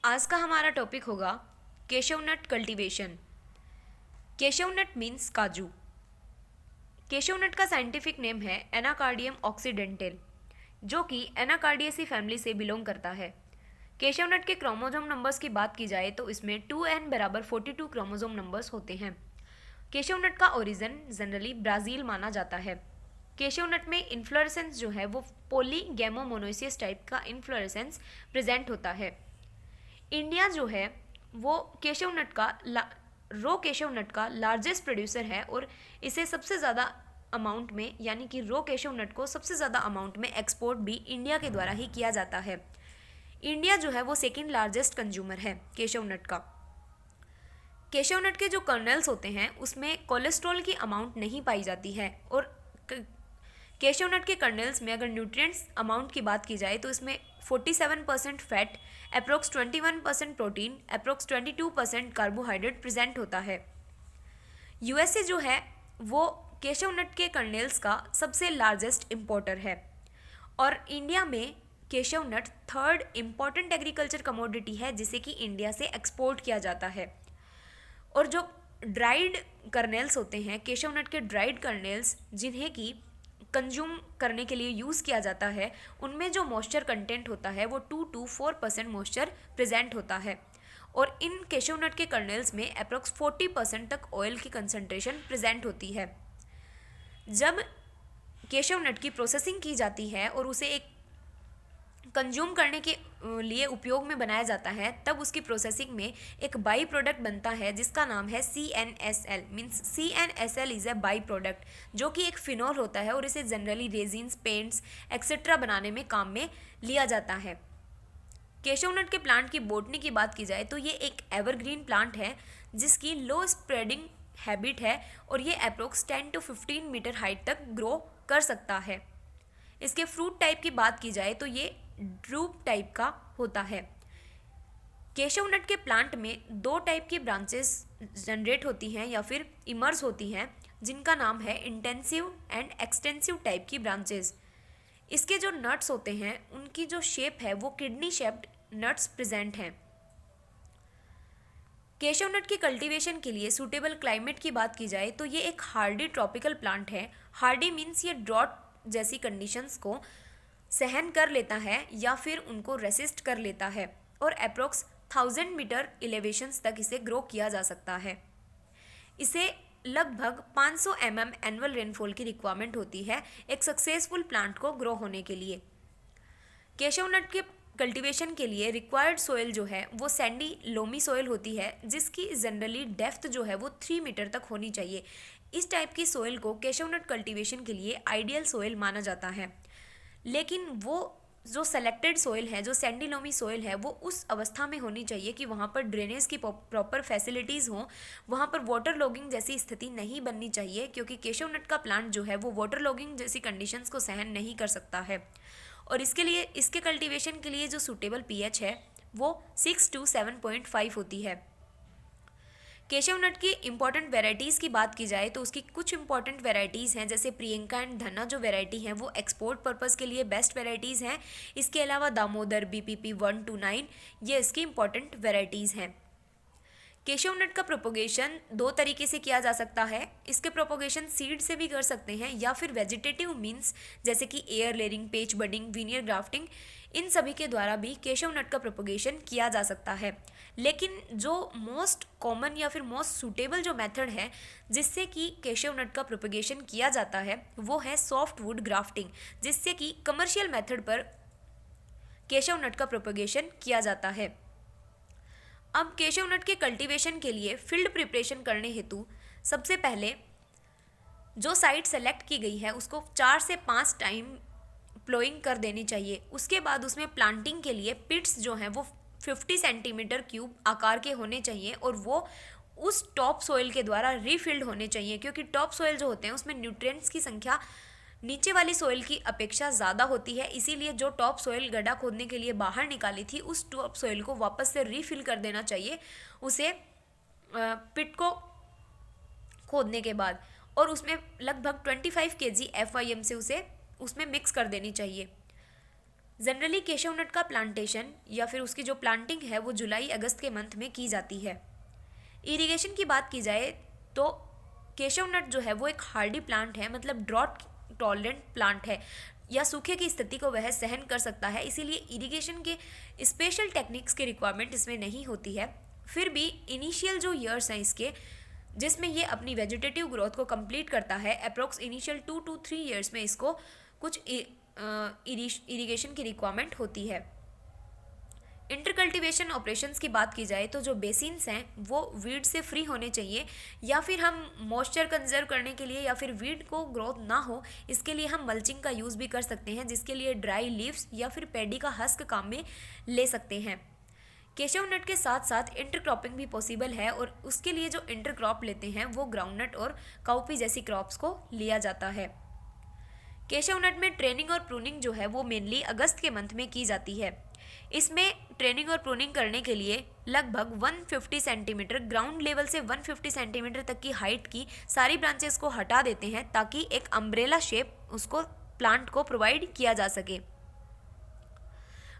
आज का हमारा टॉपिक होगा केशव नट कल्टीवेशन। केशव नट मीन्स काजू। केशव नट का साइंटिफिक नेम है एनाकार्डियम ऑक्सीडेंटल, जो कि एनाकार्डियेसी फैमिली से बिलोंग करता है। केशव नट के क्रोमोसोम नंबर्स की बात की जाए तो इसमें 2n बराबर 42 क्रोमोसोम नंबर्स होते हैं। केशव नट का ओरिजिन जनरली ब्राज़ील माना जाता है। केशव नट में इन्फ्लोरेसेंस जो है वो पॉलीगैमोमोनोसियस टाइप का इन्फ्लोरेसेंस प्रेजेंट होता है। इंडिया जो है वो रो केशव नट का लार्जेस्ट प्रोड्यूसर है और इसे सबसे ज़्यादा अमाउंट में यानी कि रो केशव नट को सबसे ज़्यादा अमाउंट में एक्सपोर्ट भी इंडिया के द्वारा ही किया जाता है। इंडिया जो है वो सेकेंड लार्जेस्ट कंज्यूमर है केशव नट का। केशव नट के जो कर्नल्स होते हैं उसमें कोलेस्ट्रॉल की अमाउंट नहीं पाई जाती है और केशव नट के कर्नल्स में अगर न्यूट्रिएंट्स अमाउंट की बात की जाए तो इसमें 47% fat, approx 21% protein, approx 22% carbohydrate present होता है। यूएसए जो है वो केशव नट के कर्नल्स का सबसे लार्जेस्ट इम्पोर्टर है और इंडिया में केशव नट थर्ड इम्पॉर्टेंट एग्रीकल्चर कमोडिटी है जिसे कि इंडिया से एक्सपोर्ट किया जाता है। और जो ड्राइड कर्नल्स होते हैं केशव नट के ड्राइड कर्नल्स जिन्हें कि कंज्यूम करने के लिए यूज़ किया जाता है उनमें जो मॉइस्चर कंटेंट होता है वो 2 to 4% मॉइस्चर प्रेजेंट होता है और इन केशव नट के कर्नल्स में अप्रोक्स 40% तक ऑयल की कंसंट्रेशन प्रेजेंट होती है। जब केशव नट की प्रोसेसिंग की जाती है और उसे एक कंज्यूम करने के लिए उपयोग में बनाया जाता है तब उसकी प्रोसेसिंग में एक बाई प्रोडक्ट बनता है जिसका नाम है CNSL। Means CNSL is a by product जो कि एक फिनॉल होता है और इसे जनरली रेजिन्स, पेंट्स एक्सेट्रा बनाने में काम में लिया जाता है। केशव नट के प्लांट की बोटनी की बात की जाए तो ये एक एवरग्रीन प्लांट है जिसकी लो स्प्रेडिंग हैबिट है और ये अप्रोक्स 10 to 15 मीटर हाइट तक ग्रो कर सकता है। इसके फ्रूट टाइप की बात की जाए तो ये ड्रूप टाइप का होता है। केशव नट के प्लांट में दो टाइप की ब्रांचेस जनरेट होती हैं या फिर इमर्ज होती हैं जिनका नाम है इंटेंसिव एंड एक्सटेंसिव टाइप की ब्रांचेस। इसके जो नट्स होते हैं उनकी जो शेप है वो किडनी शेप्ड नट्स प्रेजेंट हैं। केशव नट की कल्टीवेशन के लिए सूटेबल क्लाइमेट की बात की जाए तो ये एक हार्डी ट्रॉपिकल प्लांट है। हार्डी मीन्स ये ड्रॉट जैसी कंडीशंस को सहन कर लेता है या फिर उनको रेसिस्ट कर लेता है और अप्रोक्स 1000 मीटर एलिवेशंस तक इसे ग्रो किया जा सकता है। इसे लगभग 500 mm एनुअल रेनफॉल की रिक्वायरमेंट होती है एक सक्सेसफुल प्लांट को ग्रो होने के लिए। केशव नट के कल्टीवेशन के लिए रिक्वायर्ड सोयल जो है वो सैंडी लोमी सोयल होती है जिसकी जनरली डेप्थ जो है वो 3 मीटर तक होनी चाहिए। इस टाइप की सोयल को केशव नट कल्टीवेशन के लिए आइडियल सोयल माना जाता है। लेकिन वो जो सेलेक्टेड सोयल है, जो सैंडी लोमी सोयल है, वो उस अवस्था में होनी चाहिए कि वहाँ पर ड्रेनेज की प्रॉपर फैसिलिटीज़ हों, वहाँ पर वाटर लॉगिंग जैसी स्थिति नहीं बननी चाहिए क्योंकि केशव नट का प्लांट जो है वो वाटर लॉगिंग जैसी कंडीशंस को सहन नहीं कर सकता है। और इसके कल्टीवेशन के लिए जो सूटेबल pH है वो 6 to 7.5 होती है। केशव नट की इंपॉर्टेंट वेराइटीज़ की बात की जाए तो उसकी कुछ इंपॉर्टेंट वेराइटीज़ हैं जैसे प्रियंका एंड धन्ना जो वेराइटी हैं वो एक्सपोर्ट पर्पज़ के लिए बेस्ट वेराइटीज़ हैं। इसके अलावा दामोदर, BPP 129 ये इसकी इंपॉर्टेंट वेराइटीज़ हैं। केशव नट का प्रोपोगेशन दो तरीके से किया जा सकता है। इसके प्रोपोगेशन सीड से भी कर सकते हैं या फिर वेजिटेटिव मीन्स जैसे कि एयर लेयरिंग, पेच बडिंग, वीनियर ग्राफ्टिंग, इन सभी के द्वारा भी केशव नट का प्रोपोगेशन किया जा सकता है। लेकिन जो मोस्ट कॉमन या फिर मोस्ट सूटेबल जो मेथड है जिससे कि केशव नट का प्रोपोगेशन किया जाता है वो है सॉफ्ट वुड ग्राफ्टिंग, जिससे कि कमर्शियल मेथड पर केशव नट का प्रोपोगेशन किया जाता है। अब केशव नट के कल्टीवेशन के लिए फील्ड प्रिपरेशन करने हेतु सबसे पहले जो साइट सेलेक्ट की गई है उसको 4 से 5 टाइम प्लोइंग कर देनी चाहिए। उसके बाद उसमें प्लांटिंग के लिए पिट्स जो हैं वो 50 सेंटीमीटर क्यूब आकार के होने चाहिए और वो उस टॉप सोइल के द्वारा रीफिल्ड होने चाहिए क्योंकि टॉप सोइल जो होते हैं उसमें न्यूट्रिएंट्स की संख्या नीचे वाली सोइल की अपेक्षा ज़्यादा होती है। इसीलिए जो टॉप सोइल गड्ढा खोदने के लिए बाहर निकाली थी उस टॉप सोइल को वापस से रीफिल कर देना चाहिए उसे पिट को खोदने के बाद और उसमें लगभग 25 kg FIM से उसे उसमें मिक्स कर देनी चाहिए। जनरली केशव नट का प्लांटेशन या फिर उसकी जो प्लांटिंग है वो जुलाई अगस्त के मंथ में की जाती है। इरिगेशन की बात की जाए तो केशव नट जो है वो एक हार्डी प्लांट है, मतलब ड्रॉट टॉलरेंट प्लांट है या सूखे की स्थिति को वह सहन कर सकता है, इसीलिए इरिगेशन के स्पेशल टेक्निक्स की रिक्वायरमेंट इसमें नहीं होती है। फिर भी इनिशियल जो ईयर्स हैं इसके, जिसमें ये अपनी वेजिटेटिव ग्रोथ को कंप्लीट करता है, अप्रोक्स इनिशियल 2 to 3 ईयर्स में इसको कुछ इरिगेशन की रिक्वायरमेंट होती है। इंटरकल्टिवेशन ऑपरेशंस की बात की जाए तो जो बेसिन्स हैं वो वीड से फ्री होने चाहिए, या फिर हम मॉइस्चर कंजर्व करने के लिए या फिर वीड को ग्रोथ ना हो इसके लिए हम मल्चिंग का यूज़ भी कर सकते हैं, जिसके लिए ड्राई लीव्स या फिर पैडी का हस्क काम में ले सकते हैं। केशव नट के साथ साथ इंटरक्रॉपिंग भी पॉसिबल है, और उसके लिए जो इंटरक्रॉप लेते हैं वो ग्राउंड नट और काउपी जैसी क्रॉप्स को लिया जाता है। केशव नट में ट्रेनिंग और प्रूनिंग जो है वो मेनली अगस्त के मंथ में की जाती है। इसमें ट्रेनिंग और प्रूनिंग करने के लिए लगभग 150 सेंटीमीटर ग्राउंड लेवल से 150 सेंटीमीटर तक की हाइट की सारी ब्रांचेस को हटा देते हैं, ताकि एक अम्ब्रेला शेप उसको प्लांट को प्रोवाइड किया जा सके।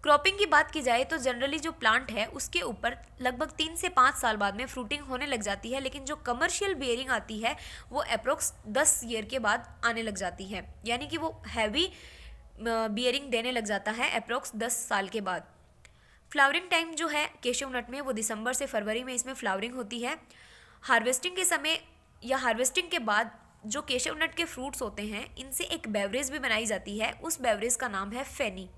क्रॉपिंग की बात की जाए तो जनरली जो प्लांट है उसके ऊपर लगभग 3 से 5 साल बाद में फ्रूटिंग होने लग जाती है, लेकिन जो कमर्शियल बियरिंग आती है वो अप्रोक्स 10 ईयर के बाद आने लग जाती है, यानी कि वो हैवी बियरिंग देने लग जाता है अप्रोक्स 10 साल के बाद। फ्लावरिंग टाइम जो है केशव नट में वो दिसंबर से फरवरी में इसमें फ्लावरिंग होती है। हार्वेस्टिंग के समय या हार्वेस्टिंग के बाद जो केशव नट के फ्रूट्स होते हैं इनसे एक बेवरेज भी बनाई जाती है, उस बेवरेज का नाम है फेनी।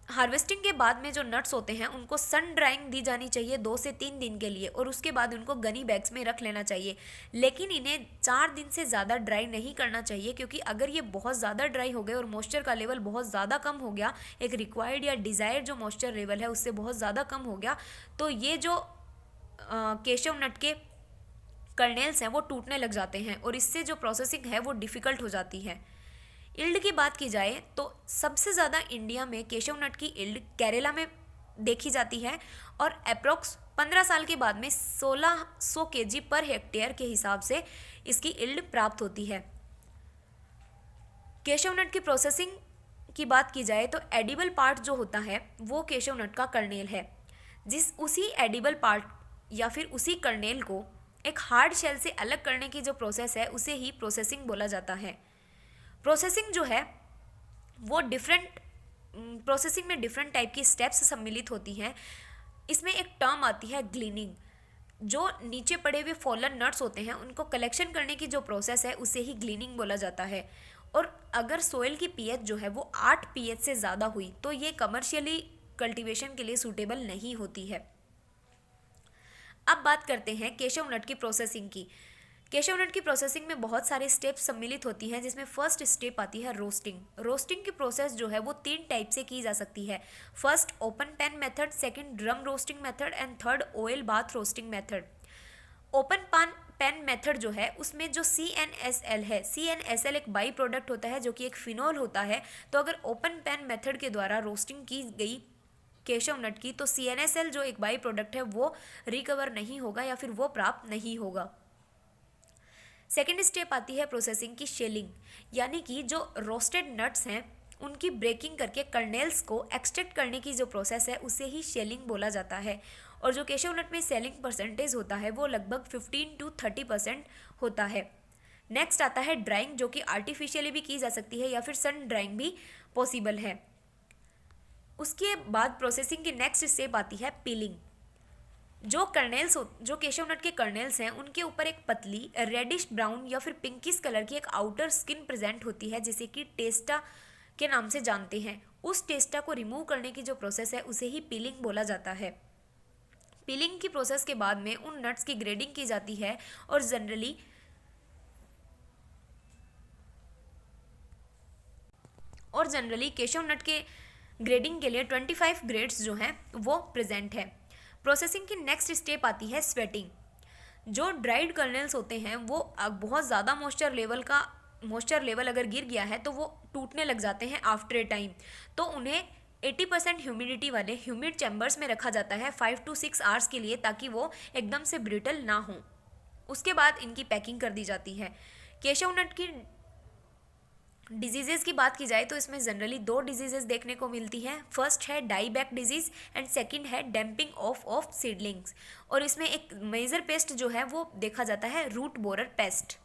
हार्वेस्टिंग के बाद में जो नट्स होते हैं उनको सन ड्राइंग दी जानी चाहिए 2 से 3 दिन के लिए, और उसके बाद उनको गनी बैग्स में रख लेना चाहिए, लेकिन इन्हें 4 दिन से ज़्यादा ड्राई नहीं करना चाहिए, क्योंकि अगर ये बहुत ज़्यादा ड्राई हो गए और मॉइस्चर का लेवल बहुत ज़्यादा कम हो गया, एक रिक्वायर्ड या डिज़ायर्ड जो मॉइस्चर लेवल है उससे बहुत ज़्यादा कम हो गया, तो ये जो केशव नट के कर्नेल्स हैं वो टूटने लग जाते हैं, और इससे जो प्रोसेसिंग है वो डिफ़िकल्ट हो जाती है। इल्ड की बात की जाए तो सबसे ज़्यादा इंडिया में केशव नट की इल्ड केरला में देखी जाती है, और अप्रोक्स 15 साल के बाद में 1600 kg पर हेक्टेयर के हिसाब से इसकी इल्ड प्राप्त होती है। केशव नट की प्रोसेसिंग की बात की जाए तो एडिबल पार्ट जो होता है वो केशव नट का कर्नेल है, उसी एडिबल पार्ट या फिर उसी कर्नेल को एक हार्ड शेल से अलग करने की जो प्रोसेस है उसे ही प्रोसेसिंग बोला जाता है। प्रोसेसिंग जो है वो प्रोसेसिंग में डिफरेंट टाइप की स्टेप्स सम्मिलित होती हैं। इसमें एक टर्म आती है ग्लीनिंग, जो नीचे पड़े हुए फॉलन नट्स होते हैं उनको कलेक्शन करने की जो प्रोसेस है उसे ही ग्लीनिंग बोला जाता है। और अगर सोइल की पीएच जो है वो 8 पीएच से ज़्यादा हुई तो ये कमर्शियली कल्टीवेशन के लिए सूटेबल नहीं होती है। अब बात करते हैं केशव नट की प्रोसेसिंग की। केशव नट की प्रोसेसिंग में बहुत सारे स्टेप्स सम्मिलित होती हैं, जिसमें फर्स्ट स्टेप आती है रोस्टिंग। रोस्टिंग की प्रोसेस जो है वो 3 टाइप से की जा सकती है। First open pan method, second drum roasting method and third oil bath roasting method. Open pan method जो है उसमें जो CNSL है, CNSL एक बाई प्रोडक्ट होता है जो कि एक फिनॉल होता है, तो अगर ओपन पैन मेथड के द्वारा रोस्टिंग की गई केशव नट की तो CNSL जो एक बाई प्रोडक्ट है वो रिकवर नहीं होगा या फिर वो प्राप्त नहीं होगा। सेकेंड स्टेप आती है प्रोसेसिंग की शेलिंग, यानी कि जो रोस्टेड नट्स हैं उनकी ब्रेकिंग करके कर्नेल्स को एक्सट्रैक्ट करने की जो प्रोसेस है उसे ही शेलिंग बोला जाता है। और जो केशव नट में सेलिंग परसेंटेज होता है वो लगभग 15 to 30% होता है। नेक्स्ट आता है ड्राइंग, जो कि आर्टिफिशियली भी की जा सकती है या फिर सन ड्राइंग भी पॉसिबल है। उसके बाद प्रोसेसिंग की नेक्स्ट स्टेप आती है पीलिंग। जो केशव नट के कर्नेल्स हैं उनके ऊपर एक पतली रेडिश ब्राउन या फिर पिंकिश कलर की एक आउटर स्किन प्रेजेंट होती है, जिसे कि टेस्टा के नाम से जानते हैं। उस टेस्टा को रिमूव करने की जो प्रोसेस है उसे ही पीलिंग बोला जाता है। पीलिंग की प्रोसेस के बाद में उन नट्स की ग्रेडिंग की जाती है, और जनरली केशव नट के ग्रेडिंग के लिए 25 ग्रेड्स जो हैं वो प्रेजेंट है। प्रोसेसिंग की नेक्स्ट स्टेप आती है स्वेटिंग। जो ड्राइड कर्नेल्स होते हैं वो बहुत ज़्यादा मॉइस्चर लेवल अगर गिर गया है तो वो टूटने लग जाते हैं आफ्टर ए टाइम, तो उन्हें 80% ह्यूमिडिटी वाले ह्यूमिड चैम्बर्स में रखा जाता है 5 to 6 आवर्स के लिए, ताकि वो एकदम से ब्रिटल ना हो। उसके बाद इनकी पैकिंग कर दी जाती है। केशव नट की डिजीजेज़ की बात की जाए तो इसमें जनरली दो डिजीजेज़ देखने को मिलती हैं। फर्स्ट है डाईबैक डिजीज़ एंड सेकंड है डैम्पिंग ऑफ सीडलिंग्स। और इसमें एक मेजर पेस्ट जो है वो देखा जाता है रूट बोरर पेस्ट।